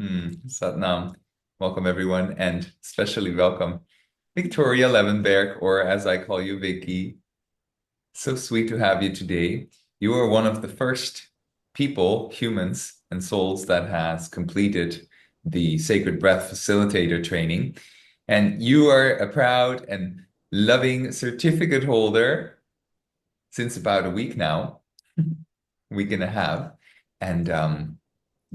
Satnam. Welcome, everyone, and especially welcome Victoria Levenberg, or as I call you, Vicky. So sweet to have you today. You are one of the first people, humans, and souls that has completed the Sacred Breath Facilitator training. And you are a proud and loving certificate holder since about a week now, week and a half. And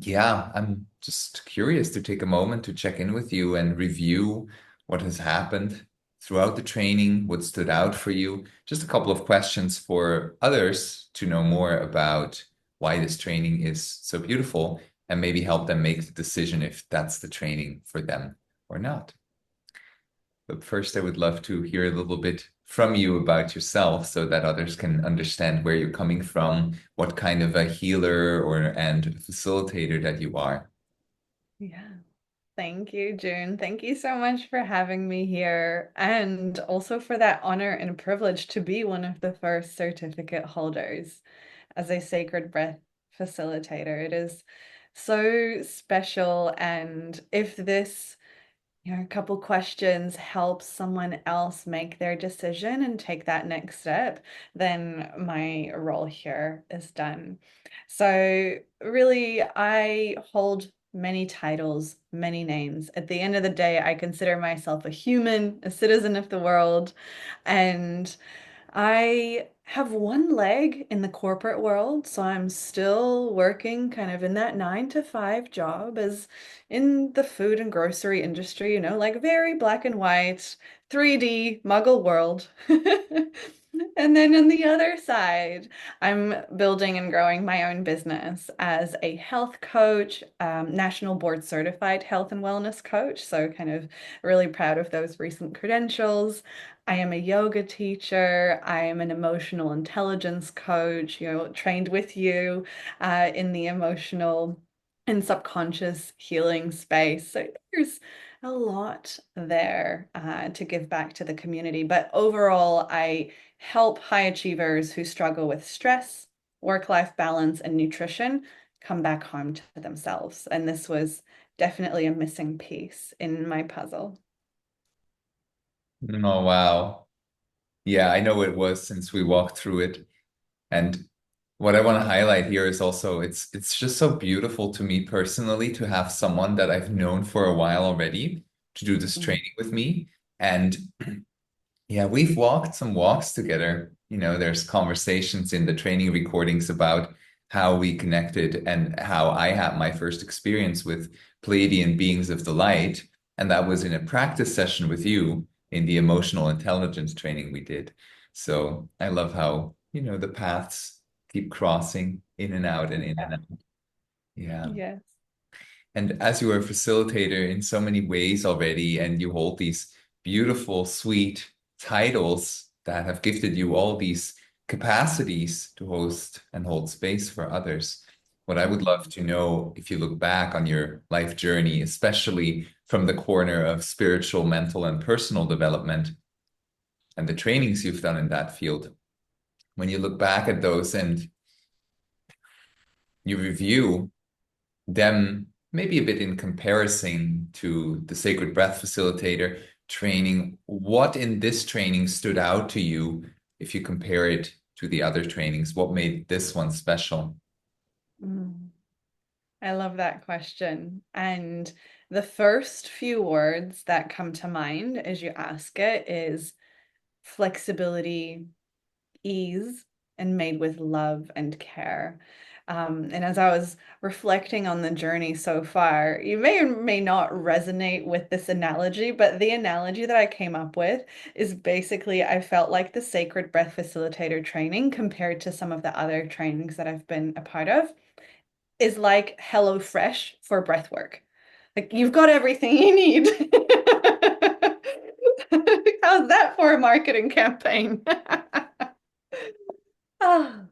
yeah, I'm just curious to take a moment to check in with you and review what has happened throughout the training, what stood out for you. Just a couple of questions for others to know more about why this training is so beautiful and maybe help them make the decision if that's the training for them or not. But first, I would love to hear a little bit from you about yourself so that others can understand where you're coming from, what kind of a healer or and facilitator that you are. Yeah. Thank you, June. Thank you so much for having me here and also for that honor and privilege to be one of the first certificate holders as a Sacred Breath Facilitator. It is so special. And if this, a couple questions helps someone else make their decision and take that next step, then my role here is done. So really, I hold many titles, many names. At the end of the day, I consider myself a human, a citizen of the world, and I have one leg in the corporate world, so I'm still working kind of in that 9 to 5 job as in the food and grocery industry, like very black and white, 3D muggle world. And then on the other side, I'm building and growing my own business as a health coach, national board certified health and wellness coach. So, kind of really proud of those recent credentials. I am a yoga teacher. I am an emotional intelligence coach, trained with you in the emotional and subconscious healing space. So there's a lot there to give back to the community. But overall, I help high achievers who struggle with stress, work-life balance, and nutrition come back home to themselves. And this was definitely a missing piece in my puzzle. Oh, wow. Yeah, I know it was since we walked through it. And what I want to highlight here is also it's just so beautiful to me personally to have someone that I've known for a while already to do this Mhm. training with me. And yeah, we've walked some walks together. There's conversations in the training recordings about how we connected and how I had my first experience with Pleiadian beings of the light. And that was in a practice session with you in the emotional intelligence training we did. So I love how, the paths keep crossing in and out and in and Yeah. out. Yeah. Yes. And as you are a facilitator in so many ways already, and you hold these beautiful, sweet titles that have gifted you all these capacities to host and hold space for others. What I would love to know, if you look back on your life journey, especially from the corner of spiritual, mental, and personal development, and the trainings you've done in that field, when you look back at those and you review them maybe a bit in comparison to the Sacred Breath Facilitator training. What in this training stood out to you if you compare it to the other trainings? What made this one special? Mm. I love that question. And the first few words that come to mind as you ask it is flexibility, ease, and made with love and care. And as I was reflecting on the journey so far, you may or may not resonate with this analogy, but the analogy that I came up with is basically I felt like the Sacred Breath Facilitator training compared to some of the other trainings that I've been a part of is like Hello Fresh for breathwork. Like you've got everything you need. How's that for a marketing campaign? Oh,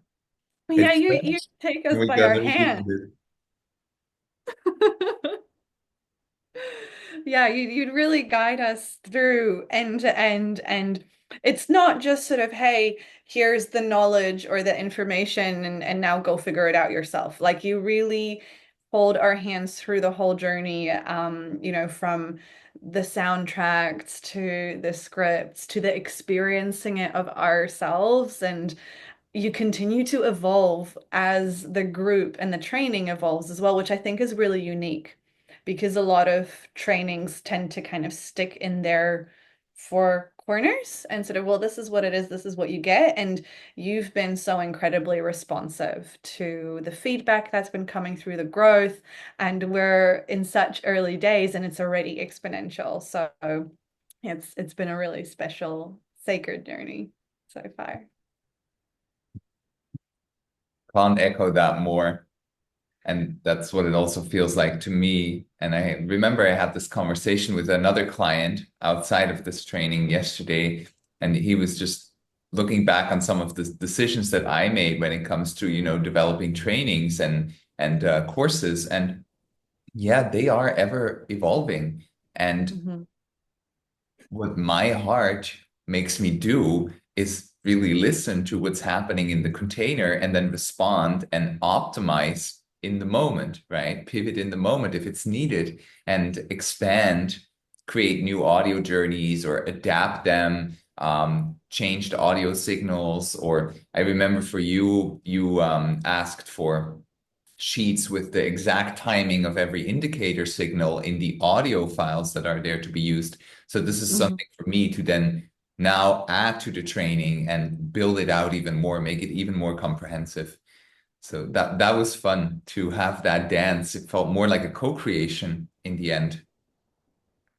yeah, It's you take us we by got our everything hand. we did. Yeah, you'd really guide us through end to end. And it's not just sort of, hey, here's the knowledge or the information and now go figure it out yourself. Like you really hold our hands through the whole journey, from the soundtracks to the scripts to the experiencing it of ourselves. And you continue to evolve as the group and the training evolves as well, which I think is really unique because a lot of trainings tend to kind of stick in their four corners and sort of, well, this is what it is, this is what you get. And you've been so incredibly responsive to the feedback that's been coming through the growth. And we're in such early days and it's already exponential. So it's been a really special, sacred journey so far. Can't echo that more. And that's what it also feels like to me. And I remember I had this conversation with another client outside of this training yesterday, and he was just looking back on some of the decisions that I made when it comes to, developing trainings and courses. And yeah, they are ever evolving. And Mhm. what my heart makes me do is really listen to what's happening in the container and then respond and optimize in the moment, right? Pivot in the moment if it's needed and expand, create new audio journeys or adapt them, change the audio signals. Or I remember for you, you asked for sheets with the exact timing of every indicator signal in the audio files that are there to be used. So this is Mhm. something for me to then now add to the training and build it out even more, make it even more comprehensive. So that was fun to have that dance. It felt more like a co-creation in the end.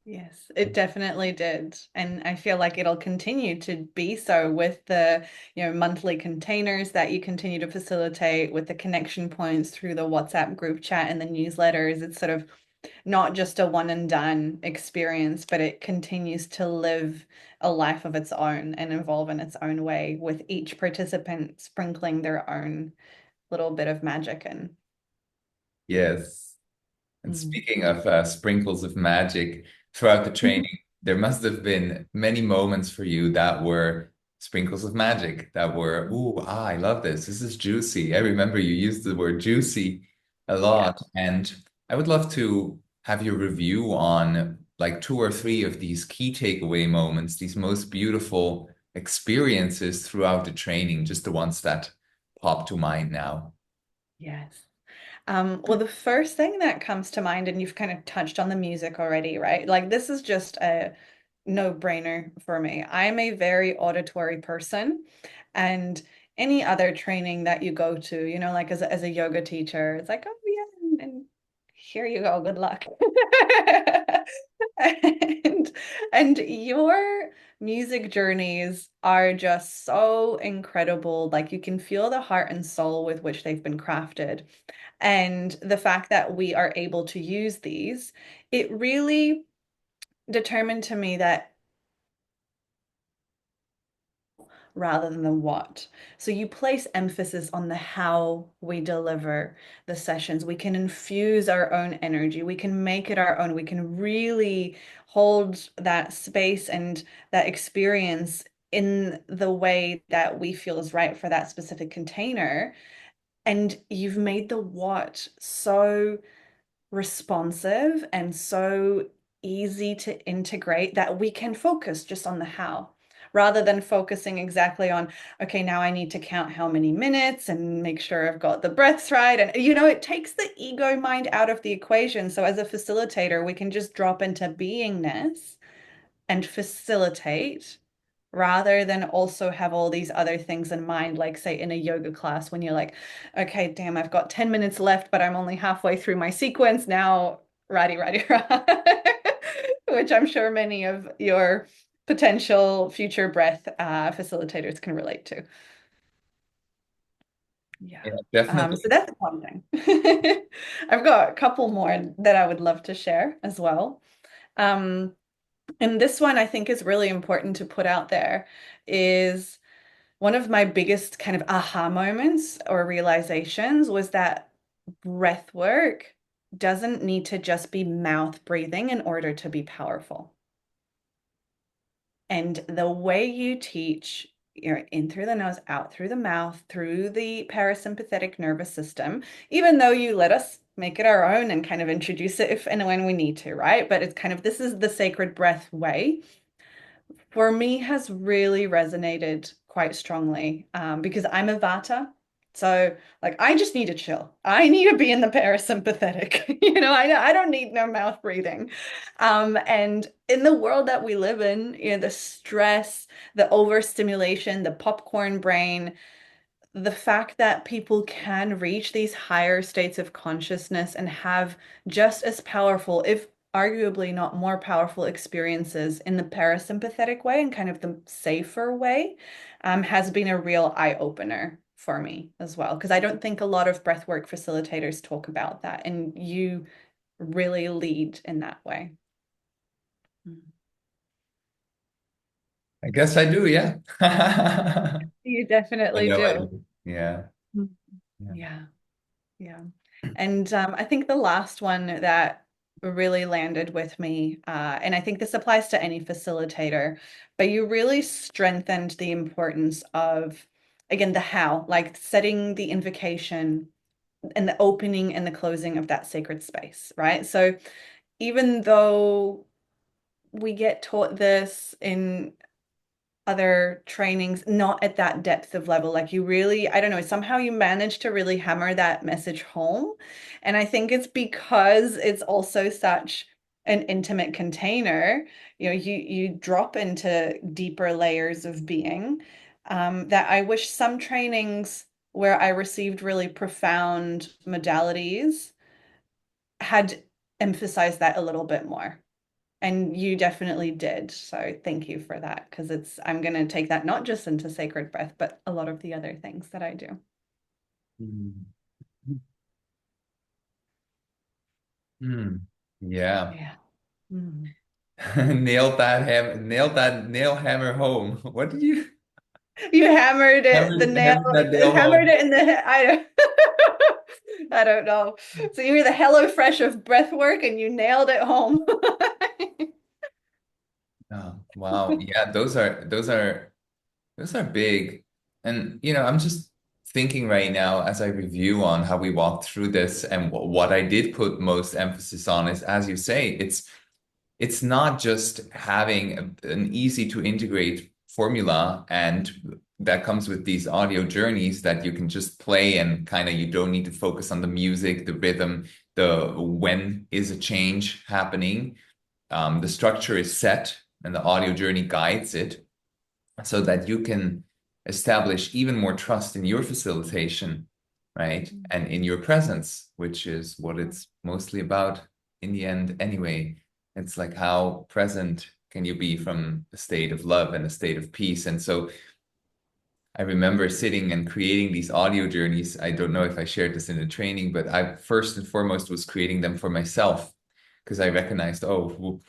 Yes, it definitely did. And I feel like it'll continue to be so with the, monthly containers that you continue to facilitate with the connection points through the WhatsApp group chat and the newsletters. It's sort of not just a one and done experience, but it continues to live a life of its own and evolve in its own way with each participant sprinkling their own little bit of magic in. Yes. And Mm. speaking of sprinkles of magic throughout the training, there must have been many moments for you that were sprinkles of magic that were, ooh, I love this. This is juicy. I remember you used the word juicy a Yeah. lot. And I would love to have your review on like two or three of these key takeaway moments, these most beautiful experiences throughout the training, just the ones that pop to mind now. Yes. Well, the first thing that comes to mind, and you've kind of touched on the music already, right? Like, this is just a no-brainer for me. I'm a very auditory person, and any other training that you go to, like as a yoga teacher, it's like, oh yeah, and here you go, good luck. And and your music journeys are just so incredible. Like you can feel the heart and soul with which they've been crafted. And the fact that we are able to use these, it really determined to me that rather than the what. So you place emphasis on the how we deliver the sessions. We can infuse our own energy. We can make it our own. We can really hold that space and that experience in the way that we feel is right for that specific container. And you've made the what so responsive and so easy to integrate that we can focus just on the how rather than focusing exactly on, okay, now I need to count how many minutes and make sure I've got the breaths right. And, it takes the ego mind out of the equation. So as a facilitator, we can just drop into beingness and facilitate rather than also have all these other things in mind, like say in a yoga class when you're like, okay, damn, I've got 10 minutes left, but I'm only halfway through my sequence now, righty, righty, which I'm sure many of your potential future breath facilitators can relate to. Yeah. Yeah, So definitely. that's one thing. I've got a couple more that I would love to share as well. Um, and this one I think is really important to put out there is one of my biggest kind of aha moments or realizations was that breath work doesn't need to just be mouth breathing in order to be powerful. And the way you teach in through the nose, out through the mouth, through the parasympathetic nervous system, even though you let us make it our own and kind of introduce it if and when we need to, right? But it's kind of this is the sacred breath way for me has really resonated quite strongly because I'm a Vata. So, like, I just need to chill. I need to be in the parasympathetic. I don't need no mouth breathing. And in the world that we live in, the stress, the overstimulation, the popcorn brain, the fact that people can reach these higher states of consciousness and have just as powerful, if arguably not more powerful experiences in the parasympathetic way and kind of the safer way, has been a real eye-opener for me as well. Because I don't think a lot of breathwork facilitators talk about that, and you really lead in that way. I guess I do, yeah. You I definitely know I do. do. Yeah. Mm. Yeah. Yeah. Yeah. And I think the last one that really landed with me, and I think this applies to any facilitator, but you really strengthened the importance of, again, the how, like setting the invocation and the opening and the closing of that sacred space, right? So even though we get taught this in other trainings, not at that depth of level. Like you really, I don't know, somehow you manage to really hammer that message home. And I think it's because it's also such an intimate container. You drop into deeper layers of being that I wish some trainings where I received really profound modalities had emphasized that a little bit more. And you definitely did. So thank you for that because I'm going to take that not just into sacred breath, but a lot of the other things that I do. Mm. Mm. Yeah. Yeah. Mhm. Nailed that nail hammer home. What did you You hammered it, the nail, hammer that nail hammered home? it in the, I don't know. So you're the Hello Fresh of breath work and you nailed it home. Oh, wow. Yeah, those are big. And I'm just thinking right now as I review on how we walked through this and what I did put most emphasis on is, as you say, it's not just having an easy to integrate formula and that comes with these audio journeys that you can just play and kind of you don't need to focus on the music, the rhythm, the when is a change happening. The structure is set and the audio journey guides it so that you can establish even more trust in your facilitation, right? And in your presence, which is what it's mostly about in the end anyway. It's like how present can you be from a state of love and a state of peace? And so I remember sitting and creating these audio journeys. I don't know if I shared this in the training, but I first and foremost was creating them for myself because I recognized, oh, well,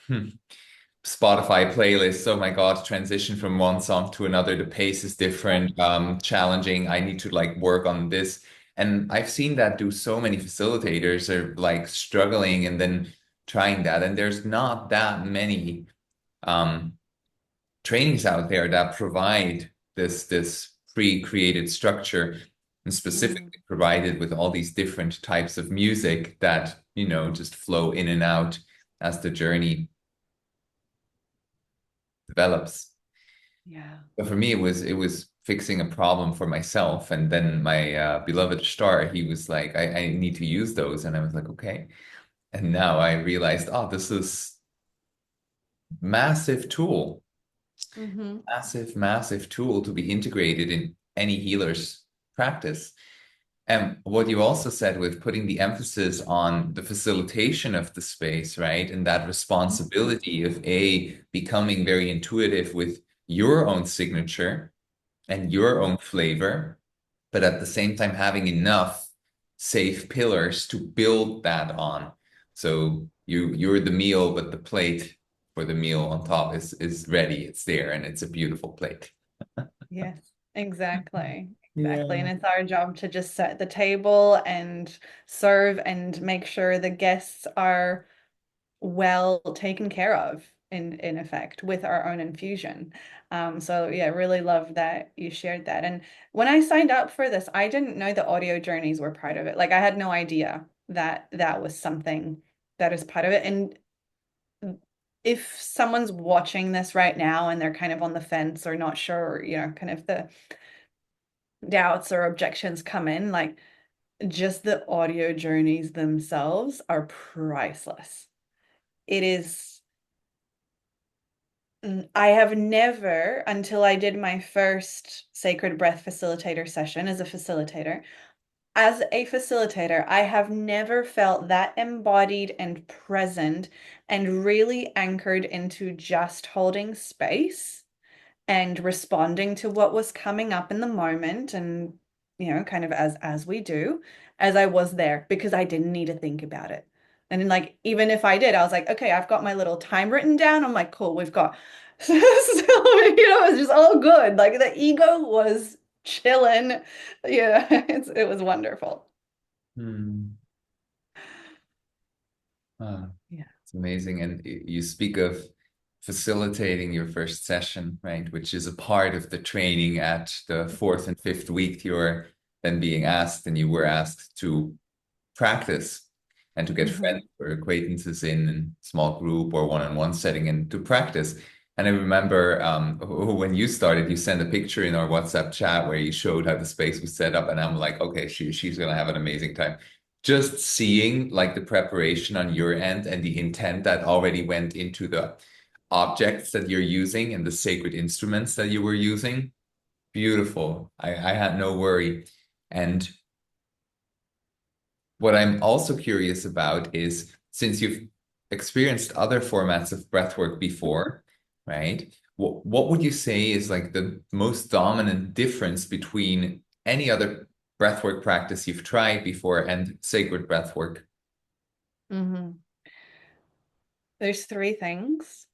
Spotify playlists. Oh my God, transition from one song to another. The pace is different, challenging. I need to like work on this. And I've seen that do so many facilitators are like struggling and then trying that. And there's not that many um, trainings out there that provide this pre-created structure and Mm. specifically provided with all these different types of music that, just flow in and out as the journey develops. Yeah. But for me, it was fixing a problem for myself, and then my beloved star, he was like, I need to use those, and I was like, okay. And now I realized, oh, this is massive tool, Hmm. massive, massive tool to be integrated in any healer's practice. And what you also said with putting the emphasis on the facilitation of the space, right? And that responsibility of becoming very intuitive with your own signature and your own flavor, but at the same time having enough safe pillars to build that on. So you're the meal, but the plate for the meal on top is ready. It's there and it's a beautiful plate. Yes, exactly. Exactly. And Yeah. it's our job to just set the table and serve and make sure the guests are well taken care of. in effect with our own infusion. So yeah, really love that you shared that. And when I signed up for this, I didn't know the audio journeys were part of it. Like I had no idea that that was something that is part of it. And if someone's watching this right now and they're kind of on the fence or not sure, kind of the doubts or objections come in, like just the audio journeys themselves are priceless. It is, I have never, until I did my first Sacred Breath Facilitator session as a facilitator, I have never felt that embodied and present and really anchored into just holding space and responding to what was coming up in the moment and kind of as we do, as I was there, because I didn't need to think about it. And then, like, even if I did, I was like, okay, I've got my little time written down. I'm like, cool, we've got so, it's just all good. Like the ego was chilling. Yeah, it was wonderful. Hmm. Ah, Yeah. it's amazing. And you speak of facilitating your first session, right? Which is a part of the training at the fourth and fifth week. You're then being asked, and you were asked to practice and to get Hmm. friends or acquaintances in small group or one-on-one setting and to practice. And I remember when you started, you sent a picture in our WhatsApp chat where you showed how the space was set up, and I'm like, okay, she's gonna have an amazing time. Just seeing like the preparation on your end and the intent that already went into the objects that you're using and the sacred instruments that you were using, beautiful. I had no worry. And what I'm also curious about is since you've experienced other formats of breathwork before, right? What would you say is like the most dominant difference between any other breathwork practice you've tried before and sacred breathwork? Hmm. There's three things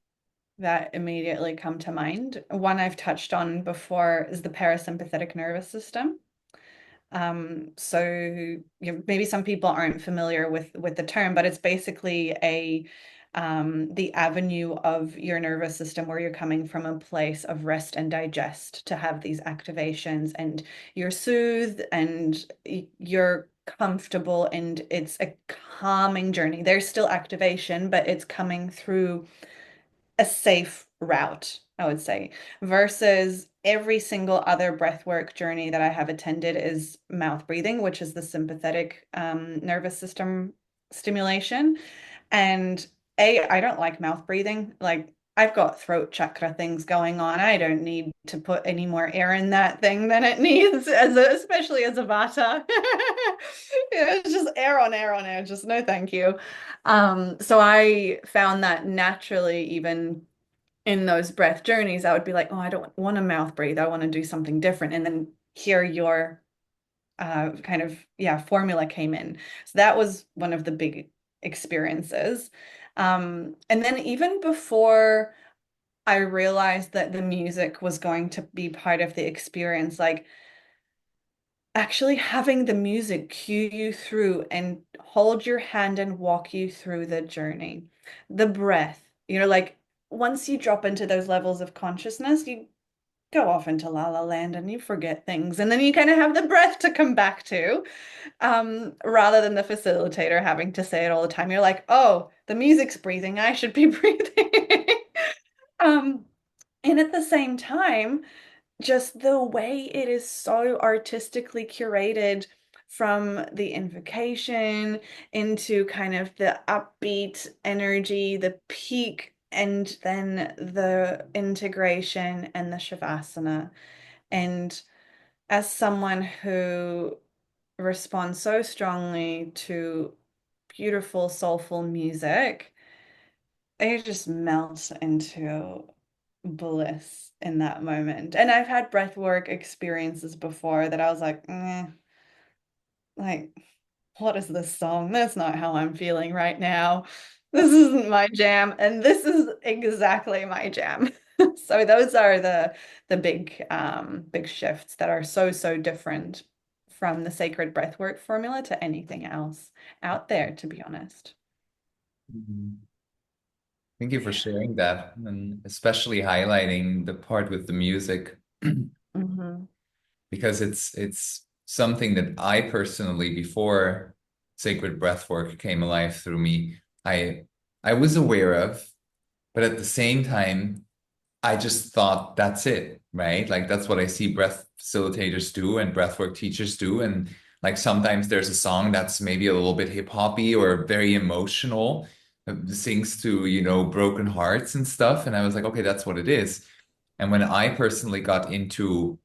that immediately come to mind. One I've touched on before is the parasympathetic nervous system. So maybe some people aren't familiar with the term, but it's basically a the avenue of your nervous system where you're coming from a place of rest and digest to have these activations, and you're soothed and you're comfortable, and it's a calming journey. There's still activation, but it's coming through a safe route, I would say, versus every single other breathwork journey that I have attended is mouth breathing, which is the sympathetic nervous system stimulation. And I don't like mouth breathing. Like I've got throat chakra things going on. I don't need to put any more air in that thing than it needs, especially as a vata. Yeah, it's just air on air on air. Just no, thank you. So I found that naturally, even in those breath journeys, I would be like, oh, I don't want to mouth breathe. I want to do something different. And then here your kind of, yeah, formula came in. So that was one of the big experiences. And then even before I realized that the music was going to be part of the experience, like actually having the music cue you through and hold your hand and walk you through the journey. The breath, like once you drop into those levels of consciousness, you go off into la la land and you forget things. And then you kind of have the breath to come back to, rather than the facilitator having to say it all the time. You're like, oh, the music's breathing. I should be breathing. Um, and at the same time, just the way it is so artistically curated from the invocation into kind of the upbeat energy, the peak, and then the integration and the shavasana. And as someone who responds so strongly to beautiful, soulful music, it just melts into bliss in that moment. And I've had breathwork experiences before that I was like, like, what is this song? That's not how I'm feeling right now. This isn't my jam, and this is exactly my jam. So those are the big shifts that are so different from the sacred breathwork formula to anything else out there, to be honest. Mhm. Thank you for sharing that, and especially highlighting the part with the music Hmm. because it's something that I personally, before Sacred Breathwork came alive through me, I I was aware of, but at the same time, I just thought that's it, right? Like that's what I see breath facilitators do and breathwork teachers do. And like sometimes there's a song that's maybe a little bit hip hoppy or very emotional, sings to, broken hearts and stuff. And I was like, okay, that's what it is. And when I personally got into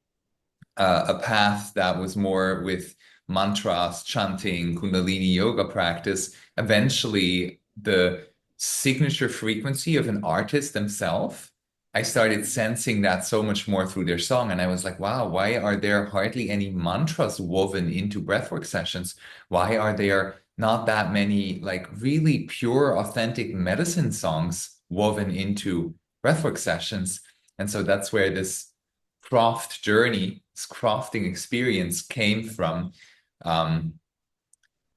a path that was more with mantras, chanting, Kundalini yoga practice, eventually the signature frequency of an artist themselves, I started sensing that so much more through their song. And I was like, wow, why are there hardly any mantras woven into breathwork sessions? Why are there not that many like really pure, authentic medicine songs woven into breathwork sessions? And so that's where this craft journey, this crafting experience came from. Um,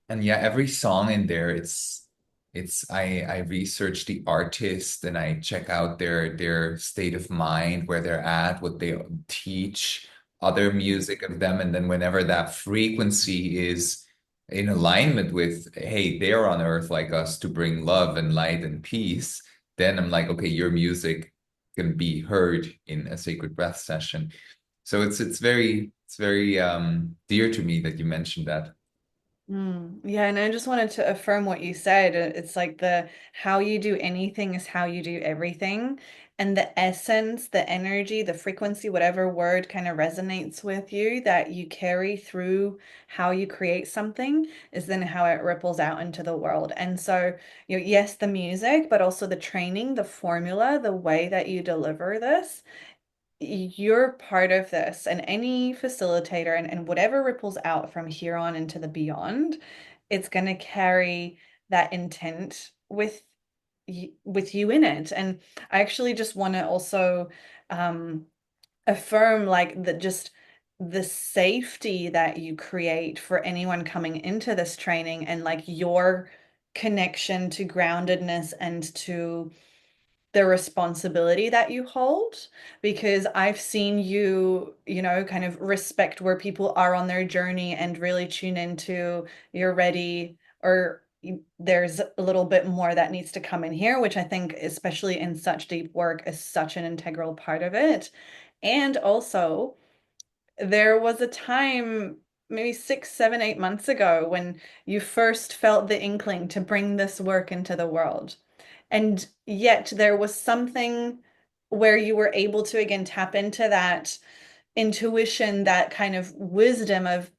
and yeah, every song in there, I research the artist and I check out their state of mind, where they're at, what they teach, other music of them, and then whenever that frequency is in alignment with, hey, they're on earth like us to bring love and light and peace, then I'm like, okay, your music can be heard in a sacred breath session. So it's very dear to me that you mentioned that. Mm, yeah, and I just wanted to affirm what you said. It's like the how you do anything is how you do everything. And the essence, the energy, the frequency, whatever word kind of resonates with you that you carry through how you create something is then how it ripples out into the world. And so, yes, the music, but also the training, the formula, the way that you deliver this, you're part of this, and any facilitator and whatever ripples out from here on into the beyond, it's going to carry that intent with you in it. And I actually just want to also um affirm like the just the safety that you create for anyone coming into this training, and like your connection to groundedness and to the responsibility that you hold, because I've seen you, kind of respect where people are on their journey and really tune into you're ready, or there's a little bit more that needs to come in here, which I think, especially in such deep work, is such an integral part of it. And also, there was a time maybe 6, 7, 8 months ago when you first felt the inkling to bring this work into the world. And yet there was something where you were able to again tap into that intuition, that kind of wisdom of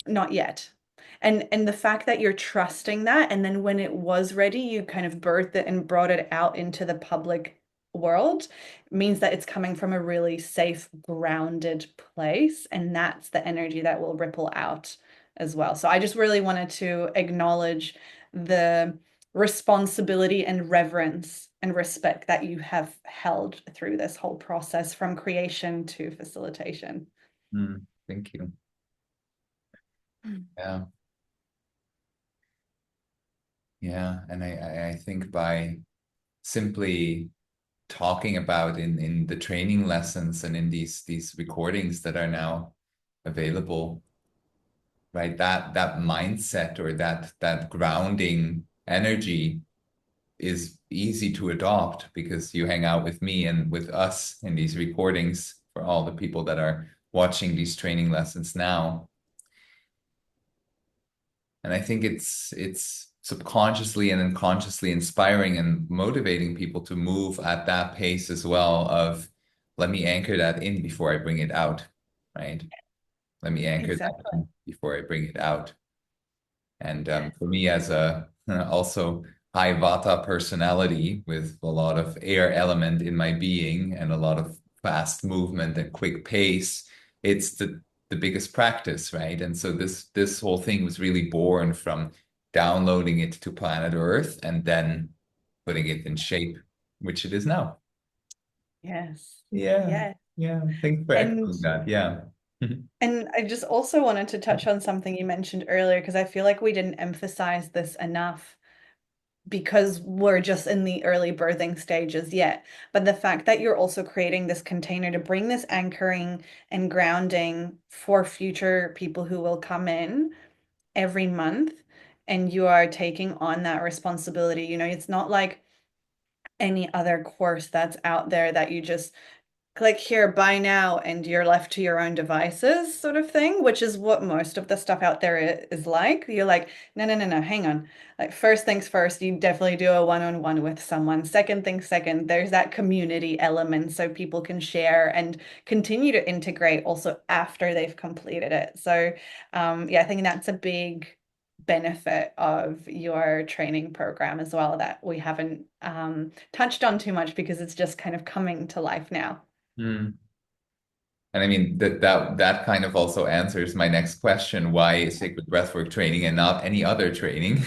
not yet. And the fact that you're trusting that, and then when it was ready, you kind of birthed it and brought it out into the public world, means that it's coming from a really safe, grounded place. And that's the energy that will ripple out as well. So I just really wanted to acknowledge the responsibility and reverence and respect that you have held through this whole process from creation to facilitation. Thank you. Mm. Yeah. Yeah. And I think by simply talking about in the training lessons and in these recordings that are now available, right? That mindset or that grounding energy is easy to adopt because you hang out with me and with us in these recordings for all the people that are watching these training lessons now. And I think it's subconsciously and unconsciously inspiring and motivating people to move at that pace as well of let me anchor that in before I bring it out, right? Let me anchor that Exactly. in before I bring it out. And for me, as a also high Vata personality with a lot of air element in my being and a lot of fast movement and quick pace, it's the biggest practice, right? And so this whole thing was really born from downloading it to planet Earth and then putting it in shape, which it is now. Yes. Yeah, Yes. yeah. Thanks for And echoing that. Yeah. and I just also wanted to touch on something you mentioned earlier, because I feel like we didn't emphasize this enough. because we're just in the early birthing stages yet. But the fact that you're also creating this container to bring this anchoring and grounding for future people who will come in every month, and you are taking on that responsibility. It's not like any other course that's out there that you just click here, buy now, and you're left to your own devices, sort of thing, which is what most of the stuff out there is like. You're like, no, no, no, no, hang on. Like, first things first, you definitely do a one-on-one with someone. Second things second, there's that community element so people can share and continue to integrate also after they've completed it. So, yeah, I think that's a big benefit of your training program as well that we haven't touched on too much because it's just kind of coming to life now. Mm. And I mean that kind of also answers my next question, why sacred breathwork training and not any other training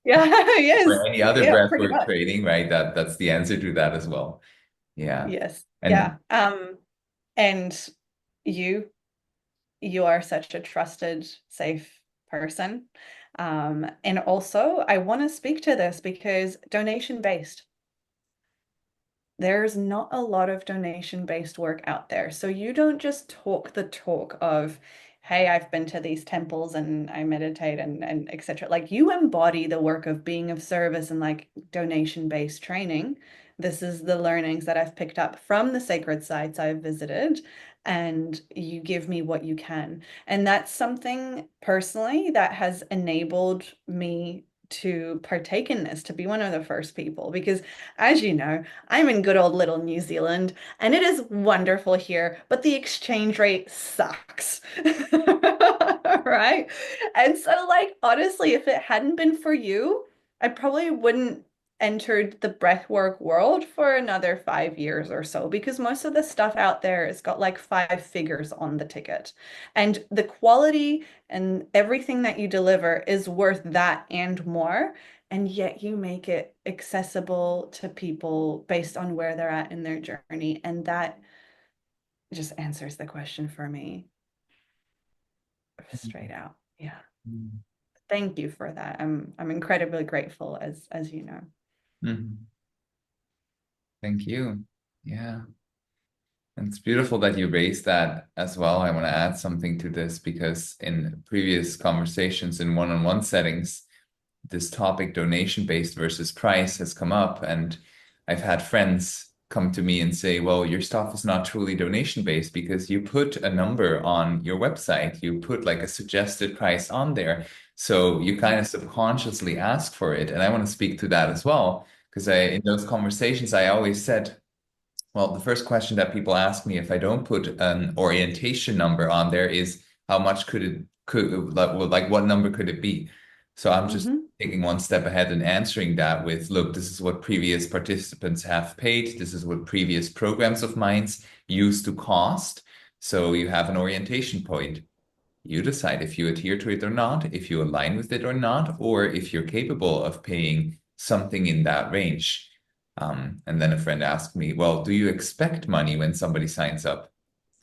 Yeah, yes. or any other Yeah, pretty breathwork much. training, right? That's the answer to that as well. Yeah. Yes. And Yeah. And you you are such a trusted, safe person. And also I want to speak to this because donation based. There's not a lot of donation-based work out there. So you don't just talk the talk of, hey, I've been to these temples and I meditate and etc. Like you embody the work of being of service and like donation-based training. This is the learnings that I've picked up from the sacred sites I've visited, and you give me what you can. And that's something personally that has enabled me to partake in this, to be one of the first people, because as you know, I'm in good old little New Zealand and it is wonderful here, but the exchange rate sucks. Right? And so, like, honestly, if it hadn't been for you, I probably wouldn't entered the breathwork world for another 5 years or so because most of the stuff out there has got like 5 figures on the ticket. And the quality and everything that you deliver is worth that and more, and yet you make it accessible to people based on where they're at in their journey. And that just answers the question for me straight out. Yeah. Thank you for that. I'm incredibly grateful as you know. Mhm. Thank you. Yeah. And it's beautiful that you raised that as well. I want to add something to this because in previous conversations in one-on-one settings, this topic, donation-based versus price, has come up. And I've had friends come to me and say, well, your stuff is not truly donation-based because you put a number on your website, you put like a suggested price on there. So you kind of subconsciously ask for it. And I want to speak to that as well. Because in those conversations, I always said, well, the first question that people ask me if I don't put an orientation number on there is how much like what number could it be? So I'm just Hmm. taking one step ahead and answering that with, look, this is what previous participants have paid. This is what previous programs of mine used to cost. So you have an orientation point. You decide if you adhere to it or not, if you align with it or not, or if you're capable of paying something in that range. And then a friend asked me, well, do you expect money when somebody signs up?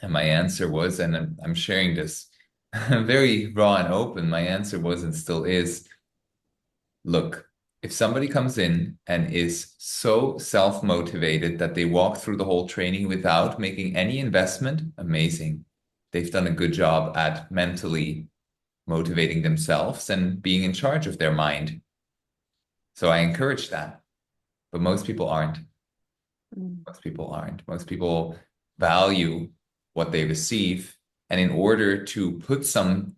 And my answer was, and I'm sharing this very raw and open, my answer was and still is, look, if somebody comes in and is so self-motivated that they walk through the whole training without making any investment, amazing. They've done a good job at mentally motivating themselves and being in charge of their mind. So I encourage that. But most people aren't. Mm. Most people aren't. Most people value what they receive. And in order to put some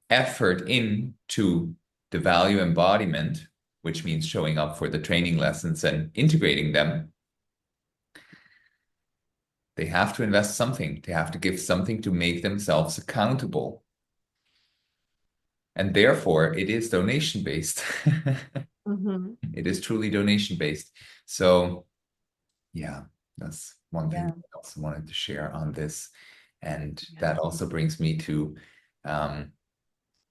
effort into the value embodiment, which means showing up for the training lessons and integrating them, they have to invest something. They have to give something to make themselves accountable. And therefore, it is donation based. Hmm. It is truly donation based. So, yeah, that's one thing Yeah. I also wanted to share on this. And Yeah. that also brings me to um,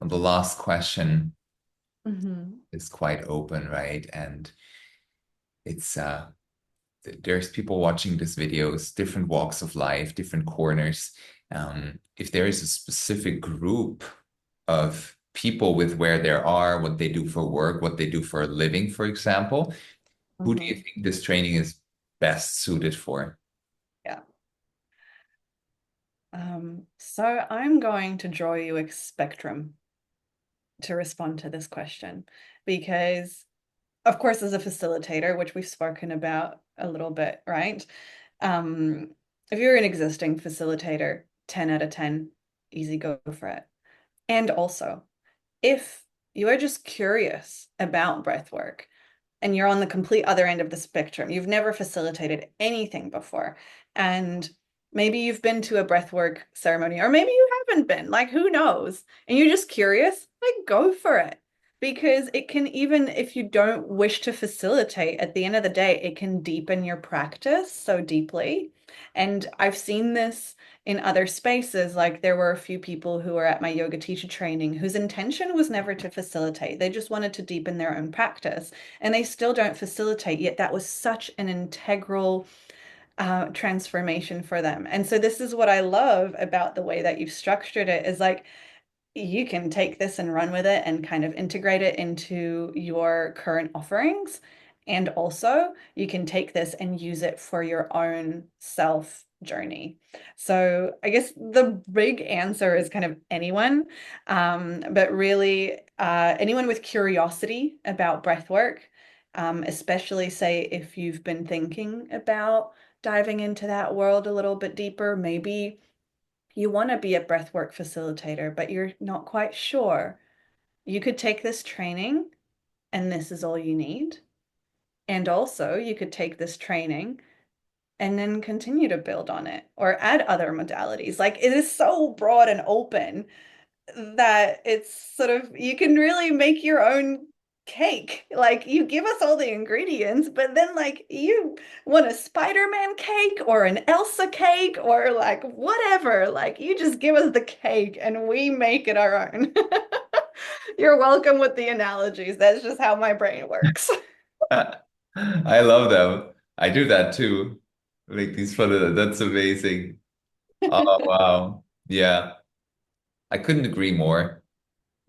the last question Hmm. is quite open, right? And it's there's people watching these videos, different walks of life, different corners. If there is a specific group of people with where they are, what they do for work, what they do for a living, for example. Who do you Mhm. think this training is best suited for? Yeah. So I'm going to draw you a spectrum to respond to this question because, of course, as a facilitator, which we've spoken about a little bit, right? Um, if you're an existing facilitator, 10 out of 10, easy, go for it. And also, if you are just curious about breath work, and you're on the complete other end of the spectrum. You've never facilitated anything before. And maybe you've been to a breathwork ceremony, or maybe you haven't been, like who knows? And you're just curious, like go for it. Because it can, even if you don't wish to facilitate, at the end of the day, it can deepen your practice so deeply. And I've seen this in other spaces. Like there were a few people who were at my yoga teacher training whose intention was never to facilitate. They just wanted to deepen their own practice and they still don't facilitate, yet that was such an integral transformation for them. And so this is what I love about the way that you've structured it is like you can take this and run with it and kind of integrate it into your current offerings. And also, you can take this and use it for your own self journey. So, I guess the big answer is kind of anyone, but really anyone with curiosity about breath work, especially say if you've been thinking about diving into that world a little bit deeper, maybe you want to be a breathwork facilitator, but you're not quite sure. You could take this training, and this is all you need. And also, you could take this training and then continue to build on it or add other modalities. Like it is so broad and open that it's sort of you can really make your own cake. Like you give us all the ingredients, but then like you want a Spider-Man cake or an Elsa cake or like whatever. Like you just give us the cake and we make it our own. You're welcome with the analogies. That's just how my brain works. I love them. I do that too. Like these fun, that's amazing. Oh, wow. Yeah, I couldn't agree more.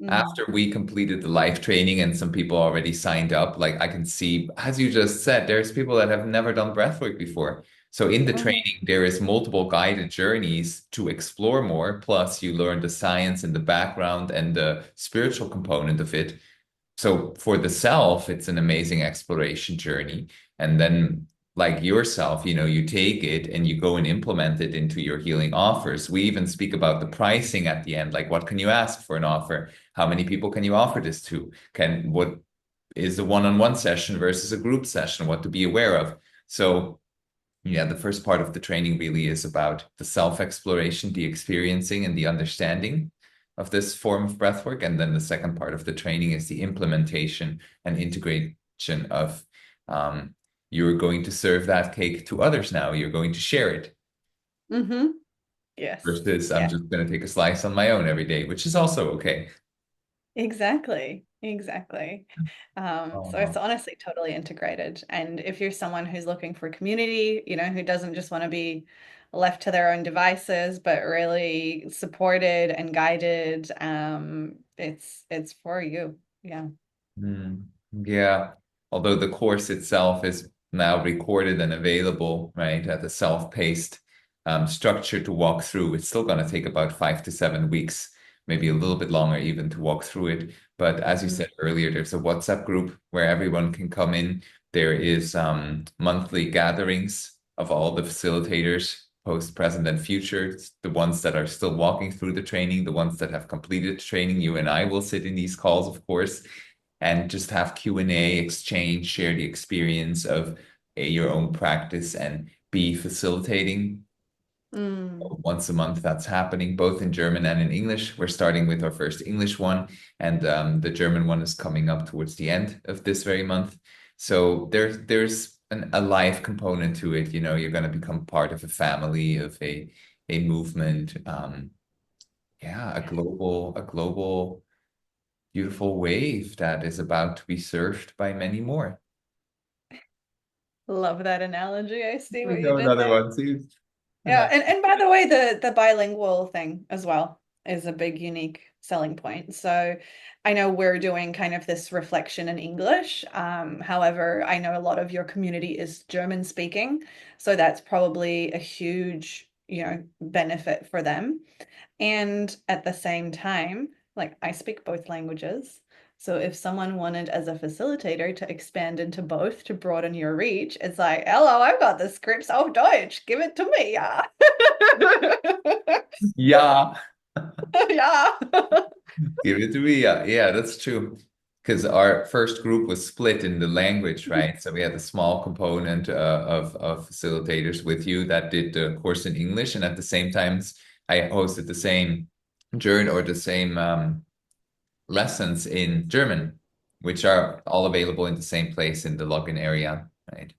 Mm. After we completed the live training and some people already signed up, like I can see, as you just said, there's people that have never done breathwork before. So in the Mhm. training, there is multiple guided journeys to explore more. Plus, you learn the science and the background and the spiritual component of it. So for the self, it's an amazing exploration journey. And then, like yourself, you take it and you go and implement it into your healing offers. We even speak about the pricing at the end. Like, what can you ask for an offer? How many people can you offer this to? What is a one-on-one session versus a group session? What to be aware of? So yeah, the first part of the training really is about the self-exploration, the experiencing, and the understanding of this form of breathwork. And then the second part of the training is the implementation and integration of you're going to serve that cake to others now. You're going to share it Mm-hmm. Yes. versus I'm Yeah. just going to take a slice on my own every day, which is also okay. Exactly. Exactly. So it's Oh. honestly totally integrated. And if you're someone who's looking for community, who doesn't just want to be left to their own devices, but really supported and guided, it's for you. Yeah. Mm, yeah. Although the course itself is now recorded and available, right, at a self-paced structure to walk through, it's still going to take about 5 to 7 weeks, maybe a little bit longer even to walk through it. But as you Mm. said earlier, there's a WhatsApp group where everyone can come in. There is monthly gatherings of all the facilitators, post, present, and future. The ones that are still walking through the training, the ones that have completed training. You and I will sit in these calls, of course, and just have Q&A, exchange, share the experience of your own practice and be facilitating. Mm. Once a month, that's happening both in German and in English. We're starting with our first English one, and the German one is coming up towards the end of this very month. So there's a life component to it. You're going to become part of a family, of a movement. Yeah, a Yeah. global beautiful wave that is about to be surfed by many more. Love that analogy. I see We what you go did another there. one, too. Yeah, and by the way, the bilingual thing as well. is a big unique selling point. So I know we're doing kind of this reflection in English. However, I know a lot of your community is German speaking, so that's probably a huge, benefit for them. And at the same time, like I speak both languages. So if someone wanted as a facilitator to expand into both to broaden your reach, it's like, hello, I've got the scripts auf Deutsch. Give it to me, yeah. Yeah, Yeah. give it to me. Yeah, yeah, that's true. Because our first group was split in the language, right? So we had a small component of facilitators with you that did the course in English, and at the same time, I hosted the same journey or the same lessons in German, which are all available in the same place in the login area, right?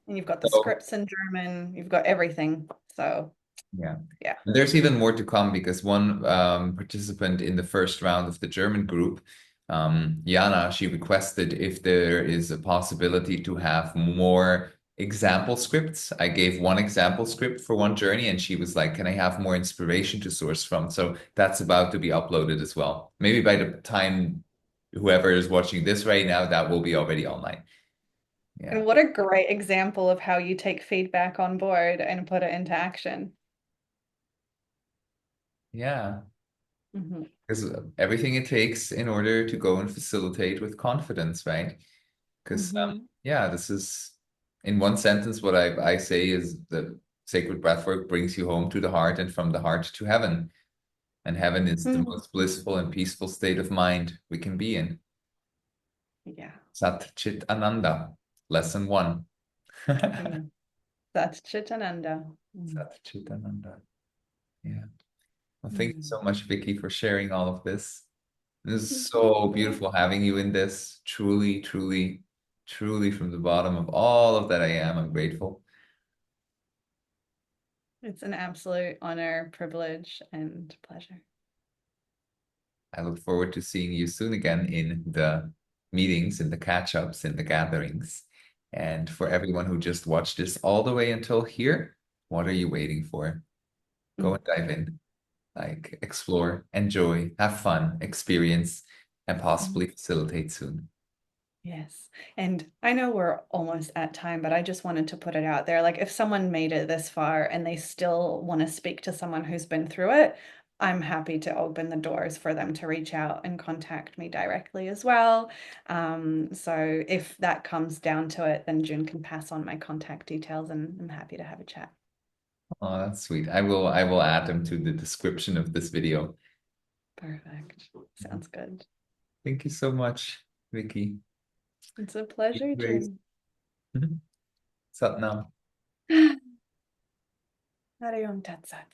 And you've got the So scripts in German, you've got everything. So, yeah. yeah. And there's even more to come because one participant in the first round of the German group, Jana, she requested if there is a possibility to have more example scripts. I gave one example script for one journey, and she was like, "Can I have more inspiration to source from?" So that's about to be uploaded as well. Maybe by the time whoever is watching this right now, that will be already online. Yeah. And what a great example of how you take feedback on board and put it into action. Yeah. Hmm. Because everything it takes in order to go and facilitate with confidence, right? Because Hmm. yeah, this is in one sentence what I say is that sacred breathwork brings you home to the heart and from the heart to heaven. And heaven is the Hmm. most blissful and peaceful state of mind we can be in. Yeah. Sat Chit Ananda, lesson one. Sat Mm. That's Chitananda. Mm. Chit Ananda. Yeah. Well, thank you Mm. so much, Vicky, for sharing all of this. This is Thank so you. beautiful having you in this. Truly, truly, truly, from the bottom of all of that I am, I'm grateful. It's an absolute honor, privilege, and pleasure. I look forward to seeing you soon again in the meetings, in the catch-ups, in the gatherings. And for everyone who just watched this all the way until here, what are you waiting for? Go Mm. and dive in, like explore, enjoy, have fun, experience, and Mm. possibly facilitate soon. Yes. And I know we're almost at time, but I just wanted to put it out there. Like, if someone made it this far and they still want to speak to someone who's been through it, I'm happy to open the doors for them to reach out and contact me directly as well. So if that comes down to it, then June can pass on my contact details and I'm happy to have a chat. Oh, that's sweet. I will add them to the description of this video. Perfect. Sounds good. Thank you so much, Vicky. It's a Be pleasure, great. June. Satnam. Hariom Tat Sat.